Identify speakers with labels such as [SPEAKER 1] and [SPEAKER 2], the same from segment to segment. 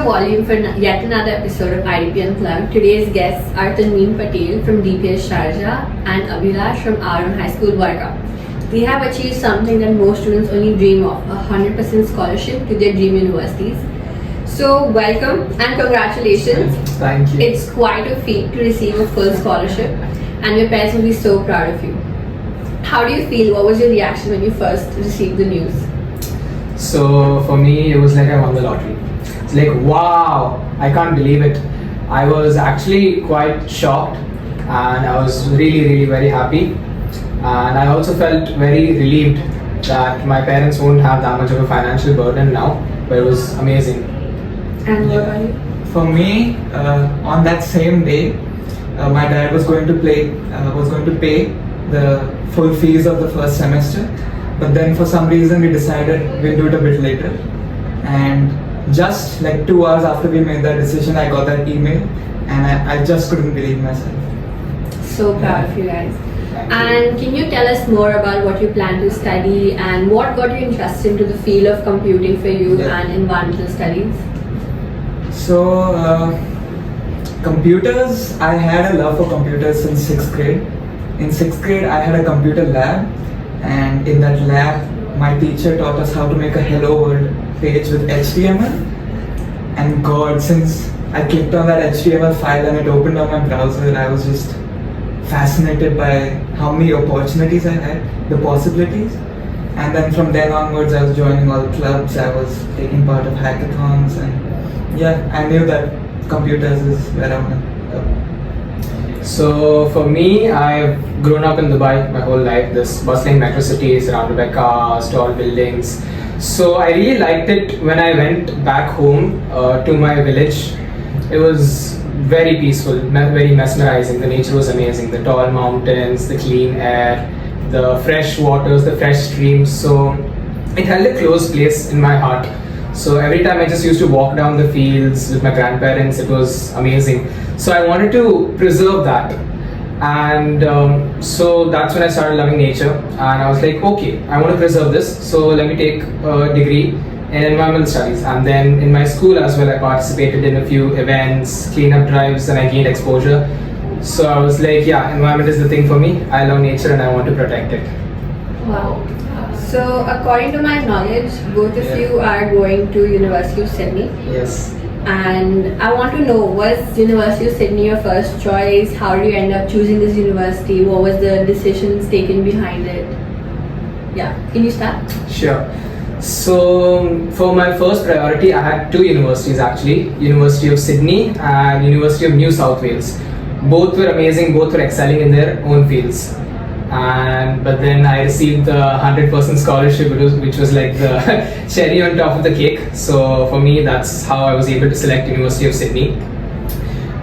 [SPEAKER 1] volume for yet another episode of IDP Unplugged. Today's guests are Tanmeen Patel from DPS Sharjah and Abhilash from Aaron High School, Varga. They have achieved something that most students only dream of, 100% scholarship to their dream universities. So welcome and congratulations.
[SPEAKER 2] Thank you.
[SPEAKER 1] It's quite a feat to receive a full scholarship and your parents will be so proud of you. How do you feel? What was your reaction when you first received the news?
[SPEAKER 2] So for me, it was like I won the lottery. It's like, wow, I can't believe it. I was actually quite shocked and I was really very happy. And I also felt very relieved that my parents won't have that much of a financial burden now, but it was amazing.
[SPEAKER 1] And what about you?
[SPEAKER 3] For me, on that same day, my dad was going to pay the full fees of the first semester, but then for some reason we decided we'll do it a bit later. And just like 2 hours after we made that decision, I got that email, and I just couldn't believe myself.
[SPEAKER 1] So proud of you guys. And can you tell us more about what you plan to study and what got you interested into the field of computing for you and environmental studies?
[SPEAKER 3] So, computers, I had a love for computers since 6th grade. In 6th grade, I had a computer lab, and in that lab, my teacher taught us how to make a hello world page with HTML. And God, since I clicked on that HTML file and it opened on my browser, I was just fascinated by how many opportunities I had, the possibilities. And then from then onwards, I was joining all clubs, I was taking part of hackathons, and yeah, I knew that computers is where I want to go.
[SPEAKER 2] So for me, I've grown up in Dubai my whole life, this bustling metro city surrounded by cars, tall buildings. So I really liked it when I went back home to my village. It was very peaceful, very mesmerizing. The nature was amazing. The tall mountains, the clean air, the fresh waters, the fresh streams. So it held a close place in my heart. So every time I just used to walk down the fields with my grandparents, it was amazing. So I wanted to preserve that. And so that's when I started loving nature. And I was like, okay, I want to preserve this. So let me take a degree in environmental studies. And then in my school as well, I participated in a few events, cleanup drives, and I gained exposure. So I was like, yeah, environment is the thing for me. I love nature and I want to protect it.
[SPEAKER 1] Wow. So according to my knowledge, both of you are going to University of Sydney.
[SPEAKER 2] Yes.
[SPEAKER 1] And I want to know, was University of Sydney your first choice? How did you end up choosing this university? What was the decisions taken behind it? Yeah, can you start?
[SPEAKER 2] Sure. So for my first priority, I had two universities actually, University of Sydney and University of New South Wales. Both were amazing, both were excelling in their own fields. But then I received the 100% scholarship, which was like the cherry on top of the cake. So for me, that's how I was able to select University of Sydney.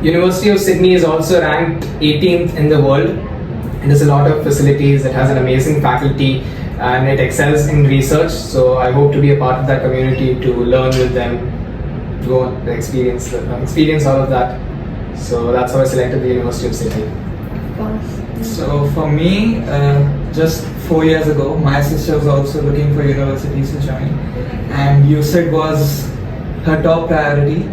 [SPEAKER 2] University of Sydney is also ranked 18th in the world. It has a lot of facilities, it has an amazing faculty, and it excels in research. So I hope to be a part of that community, to learn with them, to go and experience all of that. So that's how I selected the University of Sydney.
[SPEAKER 1] Of course.
[SPEAKER 3] So for me, just 4 years ago, my sister was also looking for universities to join, and UCID was her top priority,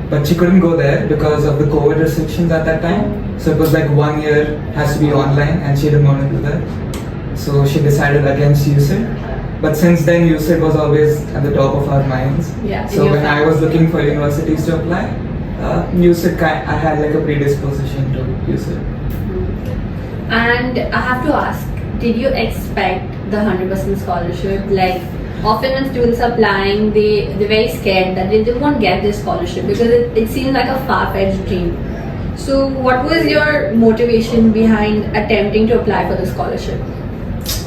[SPEAKER 3] but she couldn't go there because of the COVID restrictions at that time. So it was like 1 year has to be online, and she didn't want to do that. So she decided against UCID. But since then, UCID was always at the top of our minds.
[SPEAKER 1] Yeah,
[SPEAKER 3] so when I was looking for universities to apply, UCID, I had like a predisposition to UCID.
[SPEAKER 1] And I have to ask, did you expect the 100% scholarship? Like, often when students are applying, they're very scared that they won't get this scholarship because it seems like a far-fetched dream. So what was your motivation behind attempting to apply for the scholarship?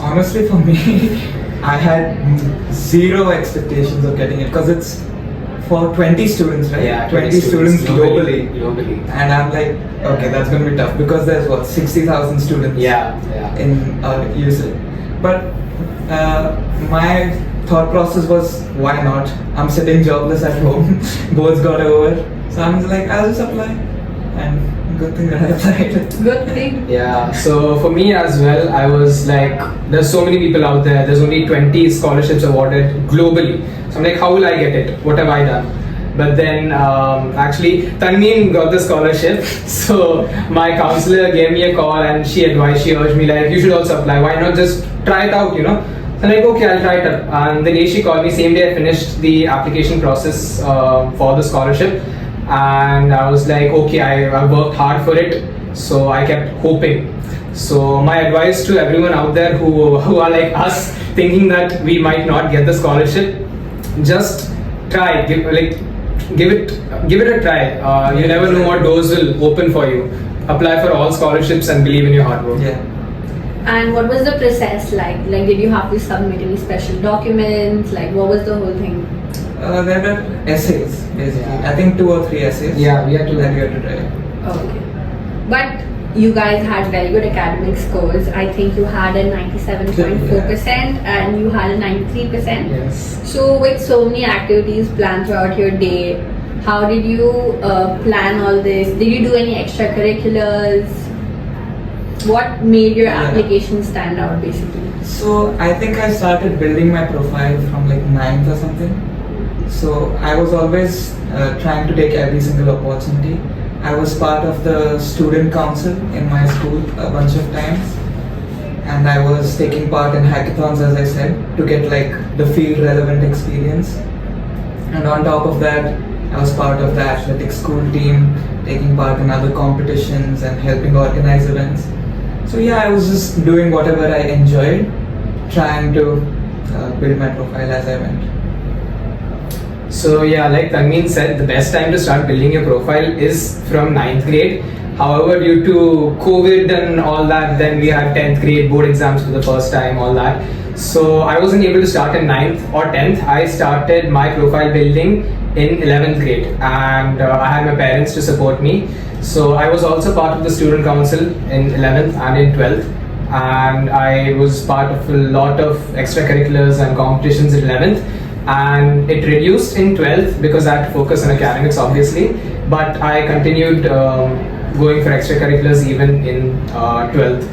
[SPEAKER 3] Honestly, for me, I had zero expectations of getting it because it's for 20 students, right?
[SPEAKER 2] Yeah,
[SPEAKER 3] 20 students globally.
[SPEAKER 2] Globally.
[SPEAKER 3] And I'm like, okay, that's going to be tough because there's 60,000 students in UCID. But my thought process was, why not? I'm sitting jobless at home, boards got over. So I'm like, I'll just apply. And good thing that I applied.
[SPEAKER 1] Good thing.
[SPEAKER 2] Yeah, so for me as well, I was like, there's so many people out there, there's only 20 scholarships awarded globally. So I'm like, how will I get it? What have I done? But then actually Tanveen got the scholarship, so my counselor gave me a call and she urged me like, you should also apply. Why not just try it out, So I'm like, okay, I'll try it out. And the day she called me, same day I finished the application process for the scholarship, and I was like, okay, I worked hard for it, so I kept hoping. So my advice to everyone out there who are like us, thinking that we might not get the scholarship, just try, give it a try. You never know what doors will open for you. Apply for all scholarships and believe in your hard work.
[SPEAKER 3] Yeah.
[SPEAKER 1] And what was the process like? Like, did you have to submit any special documents? Like, what was the whole thing?
[SPEAKER 3] There were essays, basically.
[SPEAKER 2] Yeah.
[SPEAKER 3] I think 2 or 3 essays.
[SPEAKER 2] Yeah, we had to.
[SPEAKER 3] That we had to try.
[SPEAKER 1] Okay. But you guys had very good academic scores. I think you had a 97.4% and you had a 93%.
[SPEAKER 2] Yes.
[SPEAKER 1] So with so many activities planned throughout your day, how did you plan all this? Did you do any extracurriculars? What made your application stand out basically?
[SPEAKER 3] So I think I started building my profile from like 9th or something. So I was always trying to take every single opportunity. I was part of the student council in my school a bunch of times, and I was taking part in hackathons, as I said, to get like the field relevant experience. And on top of that, I was part of the athletic school team, taking part in other competitions and helping organize events. So yeah, I was just doing whatever I enjoyed, trying to build my profile as I went.
[SPEAKER 2] So yeah, like Tanveen said, the best time to start building your profile is from 9th grade. However, due to COVID and all that, then we had 10th grade board exams for the first time, all that. So I wasn't able to start in 9th or 10th. I started my profile building in 11th grade, and I had my parents to support me. So I was also part of the student council in 11th and in 12th, and I was part of a lot of extracurriculars and competitions in 11th. And it reduced in 12th because I had to focus on academics, obviously, but I continued going for extracurriculars even in 12th.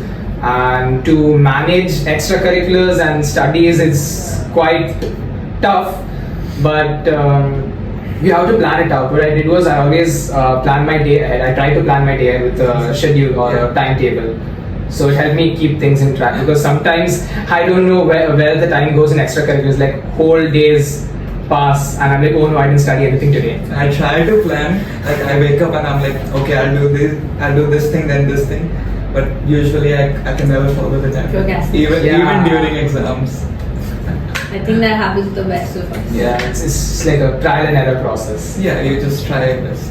[SPEAKER 2] And to manage extracurriculars and studies is quite tough, but you have to plan it out. What I did was I always plan my day ahead. I try to plan my day ahead with a schedule or a timetable. So it helped me keep things in track, because sometimes I don't know where the time goes in extracurriculars, like whole days pass and I'm like, oh no, I didn't study anything today.
[SPEAKER 3] I try to plan, like I wake up and I'm like, okay, I'll do this thing, then this thing. But usually I can never follow the time. Even during exams.
[SPEAKER 1] I think that happens to the best of us.
[SPEAKER 2] Yeah, it's like a trial and error process.
[SPEAKER 3] Yeah, you just try your best.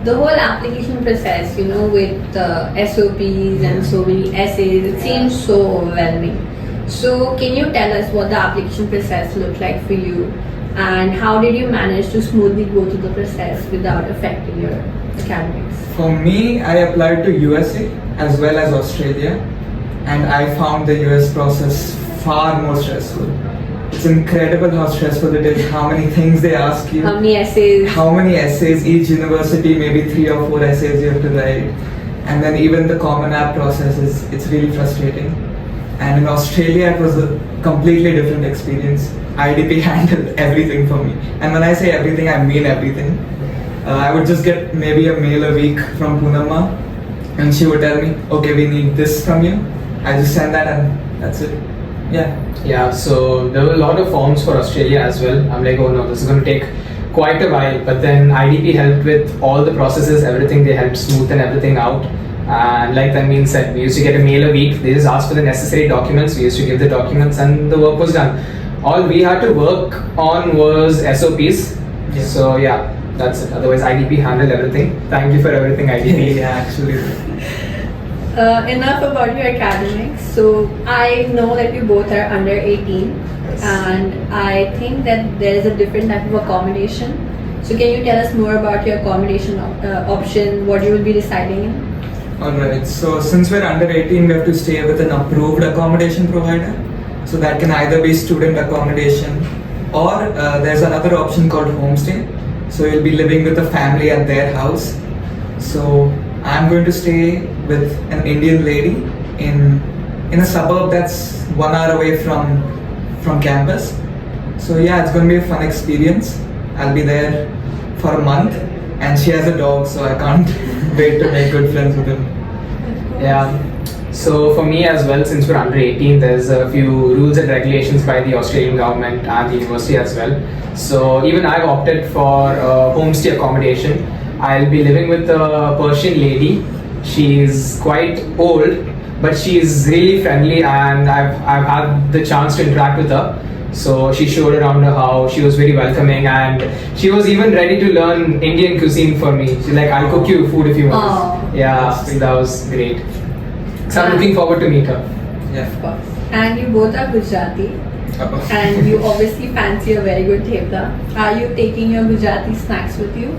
[SPEAKER 1] The whole application process, with SOPs and so many essays, it seems so overwhelming. So can you tell us what the application process looked like for you, and how did you manage to smoothly go through the process without affecting your academics?
[SPEAKER 3] For me, I applied to USA as well as Australia, and I found the US process far more stressful. It's incredible how stressful it is, how many things they ask you.
[SPEAKER 1] How many essays?
[SPEAKER 3] Each university, maybe 3 or 4 essays you have to write. And then even the Common App process it's really frustrating. And in Australia, it was a completely different experience. IDP handled everything for me. And when I say everything, I mean everything. I would just get maybe a mail a week from Poonamma, and she would tell me, okay, we need this from you. I just send that and that's it.
[SPEAKER 2] Yeah, so there were a lot of forms for Australia as well. I'm like, oh no, this is going to take quite a while. But then IDP helped with all the processes, everything. They helped smoothen everything out. And like Tanveen said, we used to get a mail a week. They just asked for the necessary documents. We used to give the documents and the work was done. All we had to work on was SOPs.
[SPEAKER 3] Yeah.
[SPEAKER 2] So yeah, that's it. Otherwise, IDP handled everything. Thank you for everything, IDP.
[SPEAKER 3] Yeah, actually.
[SPEAKER 1] Enough about your academics. So I know that you both are under 18,
[SPEAKER 2] Yes.
[SPEAKER 1] and I think that there is a different type of accommodation. So can you tell us more about your accommodation option, what you will be deciding in?
[SPEAKER 3] Alright, so since we're under 18, we have to stay with an approved accommodation provider. So that can either be student accommodation, or there's another option called homestay. So you'll be living with a family at their house. So I'm going to stay with an Indian lady in a suburb that's 1 hour away from campus. So yeah, it's going to be a fun experience. I'll be there for a month, and she has a dog, so I can't wait to make good friends with him.
[SPEAKER 2] Yeah. So for me as well, since we're under 18, there's a few rules and regulations by the Australian government and the university as well. So even I've opted for homestay accommodation. I'll be living with a Persian lady. She's quite old, but she's really friendly, and I've had the chance to interact with her. So she showed around her house. She was very welcoming, and she was even ready to learn Indian cuisine for me. She's like, "I'll cook you food if you want."
[SPEAKER 1] Oh.
[SPEAKER 2] Yeah, so that was great. So I'm looking forward to meet her.
[SPEAKER 3] Yeah.
[SPEAKER 1] Of course. And you both are Gujarati, and you obviously fancy a very good thepla. Are you taking your Gujarati snacks with you?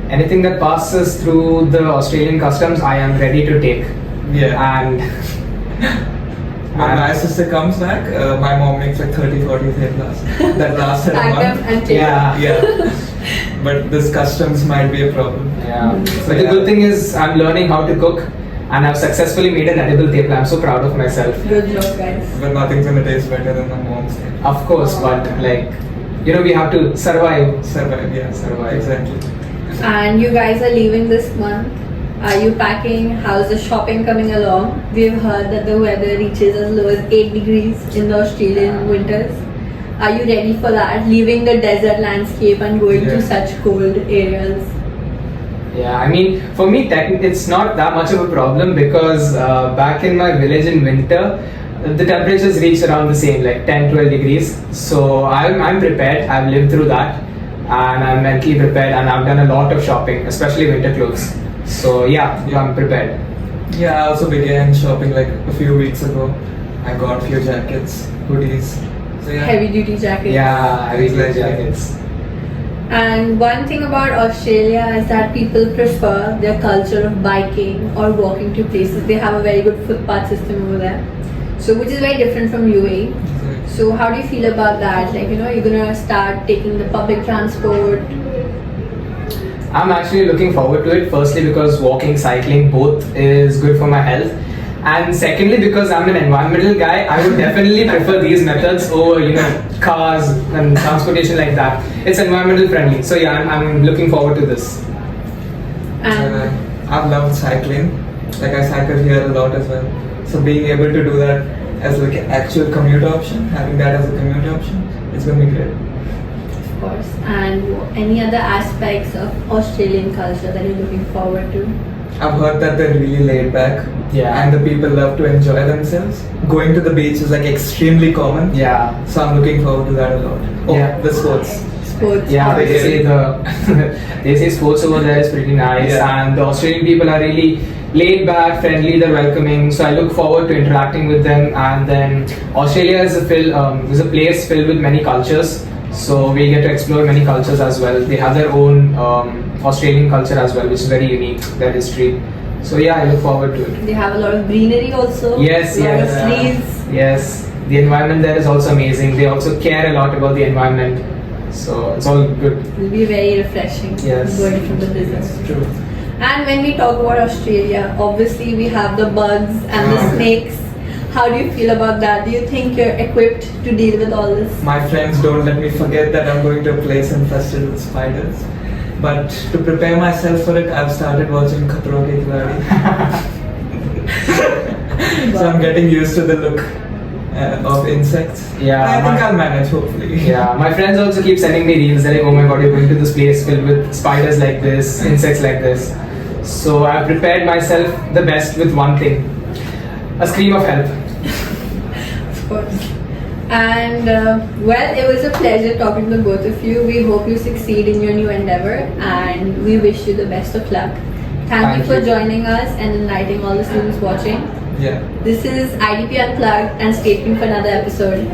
[SPEAKER 2] Anything that passes through the Australian customs, I am ready to take.
[SPEAKER 3] Yeah.
[SPEAKER 2] And
[SPEAKER 3] When my sister comes back, my mom makes like 30-40 theplas that last her a
[SPEAKER 1] Pack them
[SPEAKER 3] month.
[SPEAKER 1] and take
[SPEAKER 2] yeah,
[SPEAKER 3] Yeah. But this customs might be a problem.
[SPEAKER 2] yeah.
[SPEAKER 1] Mm.
[SPEAKER 2] But the good thing is, I'm learning how to cook, and I've successfully made an edible thepla. I'm so proud of myself.
[SPEAKER 1] Good job, guys.
[SPEAKER 3] But nothing's gonna taste better than my mom's
[SPEAKER 2] Of course, but like, we have to survive.
[SPEAKER 3] survive. Yeah,
[SPEAKER 2] Survive.
[SPEAKER 3] Exactly.
[SPEAKER 1] And you guys are leaving this month. Are you packing? How's the shopping coming along? We've heard that the weather reaches as low as 8 degrees in the Australian winters. Are you ready for that? Leaving the desert landscape and going to
[SPEAKER 3] Yeah.
[SPEAKER 1] such cold areas?
[SPEAKER 2] Yeah, I mean, for me, it's not that much of a problem because back in my village in winter, the temperatures reach around the same, like 10-12 degrees. So I'm prepared. I've lived through that, and I'm mentally prepared, and I've done a lot of shopping, especially winter clothes. So yeah, I'm prepared.
[SPEAKER 3] Yeah, I also began shopping like a few weeks ago. I got few jackets, hoodies. So yeah.
[SPEAKER 1] Heavy duty jackets.
[SPEAKER 2] Yeah, I really like
[SPEAKER 3] Exactly.
[SPEAKER 2] jackets.
[SPEAKER 1] And one thing about Australia is that people prefer their culture of biking or walking to places. They have a very good footpath system over there. So which is very different from UAE. So how do you feel about that? Like, you're gonna start taking the public transport.
[SPEAKER 2] I'm actually looking forward to it. Firstly, because walking, cycling, both is good for my health, and secondly, because I'm an environmental guy, I would definitely prefer these methods over cars and transportation like that. It's environmental friendly. So yeah, I'm looking forward to this.
[SPEAKER 1] And
[SPEAKER 3] I've loved cycling. Like I cycle here a lot as well. So being able to do that as like an actual commute option, having that as a commute option, it's gonna be great.
[SPEAKER 1] of course, and any other aspects of Australian culture that you're looking forward to?
[SPEAKER 3] I've heard that they're really laid back.
[SPEAKER 2] Yeah.
[SPEAKER 3] And the people love to enjoy themselves. Going to the beach is like extremely common.
[SPEAKER 2] Yeah.
[SPEAKER 3] So I'm looking forward to that a lot. Oh,
[SPEAKER 2] Yeah.
[SPEAKER 3] the sports.
[SPEAKER 1] Sports.
[SPEAKER 2] Yeah, they say they say sports over there is pretty nice,
[SPEAKER 3] Yeah.
[SPEAKER 2] and the Australian people are really laid back, friendly, they're welcoming. So I look forward to interacting with them. And then Australia is a place filled with many cultures. So we get to explore many cultures as well. They have their own Australian culture as well, which is very unique, their history. So yeah, I look forward to it.
[SPEAKER 1] They have a lot of greenery also.
[SPEAKER 2] Yes,
[SPEAKER 1] a lot
[SPEAKER 2] yes.
[SPEAKER 1] of trees.
[SPEAKER 2] Yes, the environment there is also amazing. They also care a lot about the environment. So it's all good.
[SPEAKER 1] It will be very refreshing.
[SPEAKER 2] Yes.
[SPEAKER 1] Going from the business.
[SPEAKER 3] True.
[SPEAKER 1] And when we talk about Australia, obviously we have the bugs and the snakes. How do you feel about that? Do you think you're equipped to deal with all this?
[SPEAKER 3] My friends don't let me forget that I'm going to a place infested with spiders. But to prepare myself for it, I've started watching Khatron Ke Khiladi. So I'm getting used to the look of insects.
[SPEAKER 2] Yeah,
[SPEAKER 3] I think
[SPEAKER 2] my-
[SPEAKER 3] I'll manage, hopefully.
[SPEAKER 2] Yeah, my friends also keep sending me reels. They're like, oh my god, you're going to this place filled with spiders like this, insects like this. So I've prepared myself the best with one thing: a scream of help.
[SPEAKER 1] Of course. And well, it was a pleasure talking to both of you. We hope you succeed in your new endeavor, and we wish you the best of luck. Thank you
[SPEAKER 2] Thank
[SPEAKER 1] for
[SPEAKER 2] you.
[SPEAKER 1] joining us and enlightening all the students watching.
[SPEAKER 3] Yeah.
[SPEAKER 1] This is IDP Unplugged, and stay tuned for another episode.